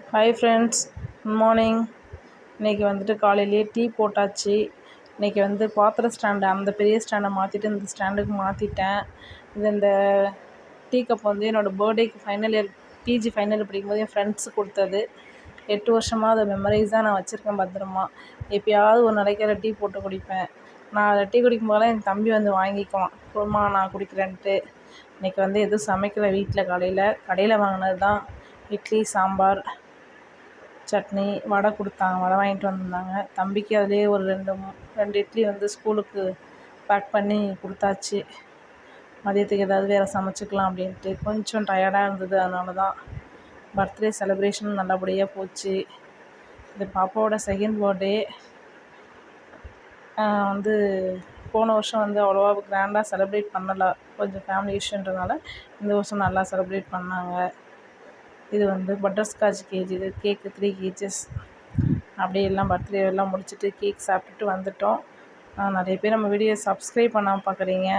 Hi friends, good morning. இன்றைக்கி வந்துட்டு காலையிலேயே டீ போட்டாச்சு. இன்றைக்கி வந்து பாத்திர ஸ்டாண்டு, அந்த பெரிய ஸ்டாண்டை மாற்றிட்டு இந்த ஸ்டாண்டுக்கு மாற்றிட்டேன். இந்த டீ கப் வந்து என்னோடய பர்த்டேக்கு final year PG final year படிக்கும்போது என் ஃப்ரெண்ட்ஸு கொடுத்தது. 8 வருஷமாக அதை மெமரைஸாக நான் வச்சுருக்கேன் பத்திரமா. எப்பயாவது ஒரு நாளைக்கு டீ போட்டு குடிப்பேன். நான் அதை டீ குடிக்கும்போதெல்லாம் என் தம்பி வந்து வாங்கிக்குவான், குடும்மா நான் குடிக்கிறேன்ட்டு. இன்றைக்கி வந்து எதுவும் சமைக்கலை வீட்டில். கடையில் வாங்கினது தான். இட்லி, சாம்பார், சட்னி, வடை கொடுத்தாங்க. வடை வாங்கிட்டு வந்திருந்தாங்க. தம்பிக்கு அதிலே ஒரு ரெண்டு இட்லி வந்து ஸ்கூலுக்கு பேக் பண்ணி கொடுத்தாச்சு. மதியத்துக்கு ஏதாவது வேறு சமைச்சிக்கலாம் அப்படின்ட்டு. கொஞ்சம் டயர்டாக இருந்தது, அதனால தான். பர்த்டே செலிப்ரேஷன் நல்லபடியாக போச்சு. இது பாப்பாவோட செகண்ட் பர்த்டே. வந்து போன வருஷம் வந்து அவ்வளோவா கிராண்டாக செலிப்ரேட் பண்ணலை, கொஞ்சம் ஃபேமிலி இஷ்யூன்றதுனால. இந்த வருஷம் நல்லா செலிப்ரேட் பண்ணாங்க. இது வந்து பட்டர்ஸ்காட்ச் கேஜ், இது கேக்கு 3 kgs. அப்படியே எல்லாம் பர்த்டே எல்லாம் முடிச்சுட்டு கேக் சாப்பிட்டுட்டு வந்துட்டோம். நிறைய பேர் நம்ம வீடியோ சப்ஸ்கிரைப் பண்ணாமல் பார்க்குறீங்க.